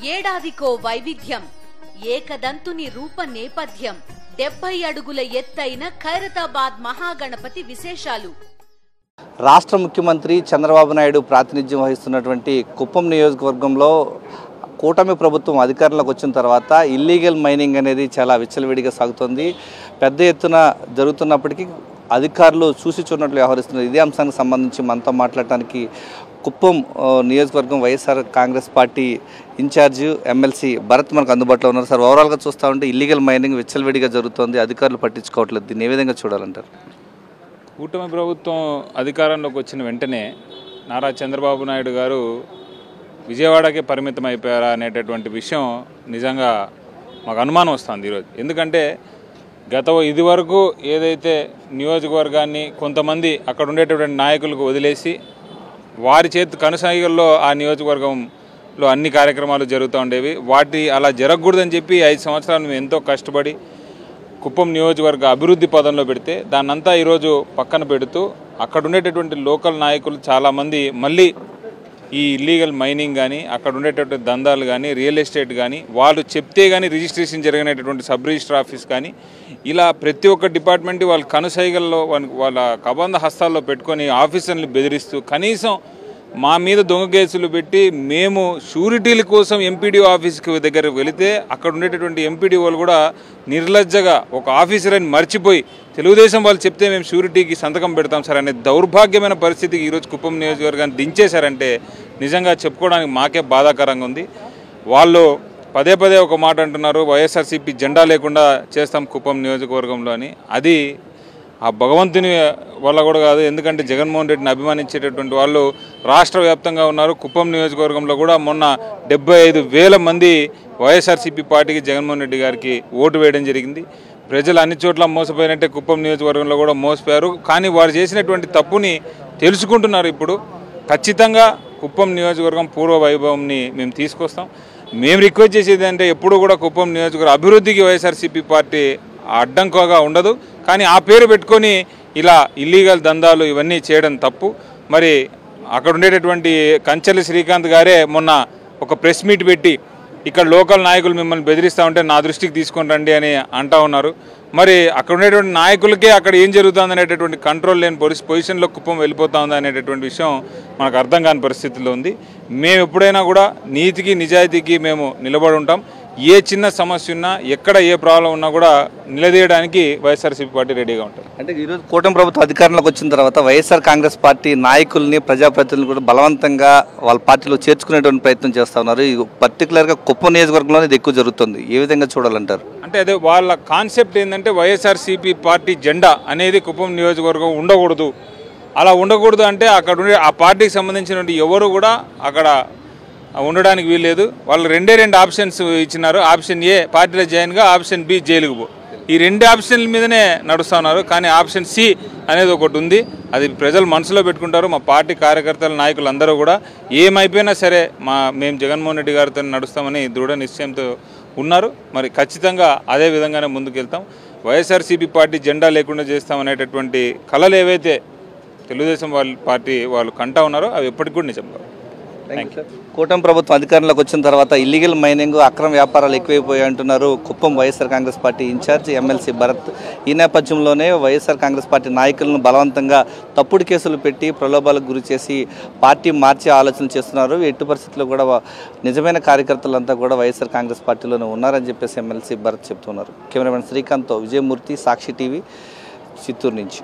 ఏడాదికో వైవిధ్యం, ఏకదంతుని రూప నేపథ్యం, 70 అడుగుల ఎత్తైన ఖైరతాబాద్ మహాగణపతి విశేషాలు. రాష్ట్ర ముఖ్యమంత్రి చంద్రబాబు నాయుడు ప్రాతినిధ్యం వహిస్తున్నటువంటి కుప్పం నియోజకవర్గంలో కూటమి ప్రభుత్వం అధికారంలోకి వచ్చిన తర్వాత ఇల్లీగల్ మైనింగ్ అనేది చాలా విచ్చలవిడిగా సాగుతోంది. పెద్ద ఎత్తున జరుగుతున్నప్పటికీ అధికారులు చూసి చూడనట్లు వ్యవహరిస్తున్నారు. ఇదే అంశానికి సంబంధించి మనతో మాట్లాడటానికి కుప్పం నియోజకవర్గం వైఎస్ఆర్ కాంగ్రెస్ పార్టీ ఇన్ఛార్జ్ ఎమ్మెల్సీ భరత్ మనకు అందుబాటులో ఉన్నారు. సార్, ఓవరాల్గా చూస్తూ ఉంటే ఇల్లీగల్ మైనింగ్ విచ్చలవిడిగా జరుగుతోంది, అధికారులు పట్టించుకోవట్లేదు. దీన్ని ఏ విధంగా చూడాలంటారు? కూటమి ప్రభుత్వం అధికారంలోకి వచ్చిన వెంటనే నారా చంద్రబాబు నాయుడు గారు విజయవాడకే పరిమితం అయిపోయారా అనేటటువంటి విషయం నిజంగా మాకు అనుమానం వస్తుంది ఈరోజు. ఎందుకంటే ఇది వరకు ఏదైతే నియోజకవర్గాన్ని కొంతమంది అక్కడ ఉండేటటువంటి నాయకులకు వదిలేసి వారి చేతి కనుసైగల్లో ఆ నియోజకవర్గంలో అన్ని కార్యక్రమాలు జరుగుతూ ఉండేవి. వాటి అలా జరగకూడదని చెప్పి 5 సంవత్సరాలు మేము ఎంతో కష్టపడి కుప్పం నియోజకవర్గ అభివృద్ధి పదంలో పెడితే దాన్నంతా ఈరోజు పక్కన పెడుతూ అక్కడ ఉండేటటువంటి లోకల్ నాయకులు చాలామంది మళ్ళీ ఈ ఇల్లీగల్ మైనింగ్ కానీ అక్కడ ఉండేటటువంటి దందాలు కానీ రియల్ ఎస్టేట్ కానీ వాళ్ళు చెప్తే కానీ రిజిస్ట్రేషన్ జరిగినటువంటి సబ్ రిజిస్టర్ ఆఫీస్ కానీ ఇలా ప్రతి ఒక్క డిపార్ట్మెంట్ వాళ్ళ కనుసైగల్లో వాళ్ళ కబంధ హస్తాల్లో పెట్టుకొని ఆఫీసర్ని బెదిరిస్తూ కనీసం మా మీద దొంగ కేసులు పెట్టి మేము షూరిటీల కోసం ఎంపీడీఓ ఆఫీస్కి దగ్గరకు వెళితే అక్కడ ఉండేటటువంటి ఎంపీడీఓలు కూడా నిర్లజ్జగా ఒక ఆఫీసర్ అని మర్చిపోయి తెలుగుదేశం వాళ్ళు చెప్తే మేము షూరిటీకి సంతకం పెడతాం సార్ అనే దౌర్భాగ్యమైన పరిస్థితికి ఈరోజు కుప్పం నియోజకవర్గాన్ని దించేశారంటే నిజంగా చెప్పుకోవడానికి మాకే బాధాకరంగా ఉంది. వాళ్ళు పదే ఒక మాట అంటున్నారు, వైఎస్ఆర్సీపీ జెండా లేకుండా చేస్తాం కుప్పం నియోజకవర్గంలో అని. అది ఆ భగవంతుని వల్ల కూడా కాదు. ఎందుకంటే జగన్మోహన్ రెడ్డిని అభిమానించేటటువంటి వాళ్ళు రాష్ట్ర వ్యాప్తంగా ఉన్నారు. కుప్పం నియోజకవర్గంలో కూడా మొన్న 75,000 మంది వైఎస్ఆర్సీపీ పార్టీకి జగన్మోహన్ రెడ్డి గారికి ఓటు వేయడం జరిగింది. ప్రజలు అన్ని చోట్ల మోసపోయినట్టే కుప్పం నియోజకవర్గంలో కూడా మోసపోయారు. కానీ వారు చేసినటువంటి తప్పుని తెలుసుకుంటున్నారు. ఇప్పుడు ఖచ్చితంగా కుప్పం నియోజకవర్గం పూర్వ వైభవంని మేము తీసుకొస్తాం. మేము రిక్వెస్ట్ చేసేది అంటే ఎప్పుడు కూడా కుప్పం నియోజకవర్గ అభివృద్ధికి వైఎస్ఆర్సీపీ పార్టీ అడ్డంకుగా ఉండదు. కానీ ఆ పేరు పెట్టుకొని ఇలా ఇల్లీగల్ దందాలు ఇవన్నీ చేయడం తప్పు. మరి అక్కడ ఉండేటటువంటి కంచెల శ్రీకాంత్ గారే మొన్న ఒక ప్రెస్ మీట్ పెట్టి ఇక్కడ లోకల్ నాయకులు మిమ్మల్ని బెదిరిస్తూ ఉంటే నా దృష్టికి తీసుకొని రండి అని అంటూ ఉన్నారు. మరి అక్కడ ఉండేటువంటి నాయకులకే అక్కడ ఏం జరుగుతుంది అనేటటువంటి కంట్రోల్ లేని పొజిషన్లో కుప్పం వెళ్ళిపోతా ఉంది అనేటటువంటి విషయం మనకు అర్థం కాని పరిస్థితుల్లో ఉంది. మేము ఎప్పుడైనా కూడా నీతికి నిజాయితీకి మేము నిలబడి ఉంటాం. ఏ చిన్న సమస్య ఉన్నా ఎక్కడ ఏ ప్రాబ్లం ఉన్నా కూడా నిలదీయడానికి వైఎస్ఆర్సీపీ పార్టీ రెడీగా ఉంటుంది. అంటే ఈరోజు కూటమి ప్రభుత్వం అధికారంలోకి వచ్చిన తర్వాత వైఎస్ఆర్ కాంగ్రెస్ పార్టీ నాయకుల్ని ప్రజాప్రతినిధులు కూడా బలవంతంగా వాళ్ళ పార్టీలో చేర్చుకునేటువంటి ప్రయత్నం చేస్తూ ఉన్నారు. పర్టికులర్గా కుప్పం నియోజకవర్గంలో ఇది ఎక్కువ జరుగుతుంది. ఏ విధంగా చూడాలంటారు? అంటే అదే వాళ్ళ కాన్సెప్ట్ ఏంటంటే వైఎస్ఆర్సీపీ పార్టీ జెండా అనేది కుప్పం నియోజకవర్గం ఉండకూడదు. అలా ఉండకూడదు అంటే అక్కడ ఉండే ఆ పార్టీకి సంబంధించినటువంటి ఎవరు కూడా అక్కడ ఉండడానికి వీల్లేదు. వాళ్ళు 2 ఆప్షన్స్ ఇచ్చినారు. ఆప్షన్ ఏ పార్టీలో జాయిన్గా, ఆప్షన్ బి జైలుకు పో. ఈ 2 ఆప్షన్ల మీదనే నడుస్తూ ఉన్నారు. కానీ ఆప్షన్ సి అనేది ఒకటి ఉంది. అది ప్రజలు మనసులో పెట్టుకుంటారు. మా పార్టీ కార్యకర్తల నాయకులు అందరూ కూడా ఏమైపోయినా సరే మేము జగన్మోహన్ రెడ్డి గారితో నడుస్తామని దృఢ నిశ్చయంతో ఉన్నారు. మరి ఖచ్చితంగా అదే విధంగానే ముందుకెళ్తాం. వైఎస్ఆర్సీపీ పార్టీ జెండా లేకుండా చేస్తామనేటటువంటి కళలు ఏవైతే తెలుగుదేశం పార్టీ వాళ్ళు కంటా ఉన్నారో అవి ఎప్పటికి కూడా నిజం కావు. కూటమి ప్రభుత్వం అధికారంలోకి వచ్చిన తర్వాత ఇల్లీగల్ మైనింగ్, అక్రమ వ్యాపారాలు ఎక్కువైపోయాయి అంటున్నారు కుప్పం వైఎస్ఆర్ కాంగ్రెస్ పార్టీ ఇన్ఛార్జ్ ఎమ్మెల్సీ భరత్. ఈ నేపథ్యంలోనే వైఎస్ఆర్ కాంగ్రెస్ పార్టీ నాయకులను బలవంతంగా తప్పుడు కేసులు పెట్టి ప్రలోభాలకు గురి చేసి పార్టీ మార్చే ఆలోచన చేస్తున్నారు. ఎట్టి పరిస్థితుల్లో కూడా నిజమైన కార్యకర్తలంతా కూడా వైఎస్ఆర్ కాంగ్రెస్ పార్టీలోనే ఉన్నారని చెప్పేసి ఎమ్మెల్సీ భరత్ చెప్తున్నారు. కెమెరామెన్ శ్రీకాంత్తో విజయమూర్తి, సాక్షి టీవీ, చిత్తూరు నుంచి.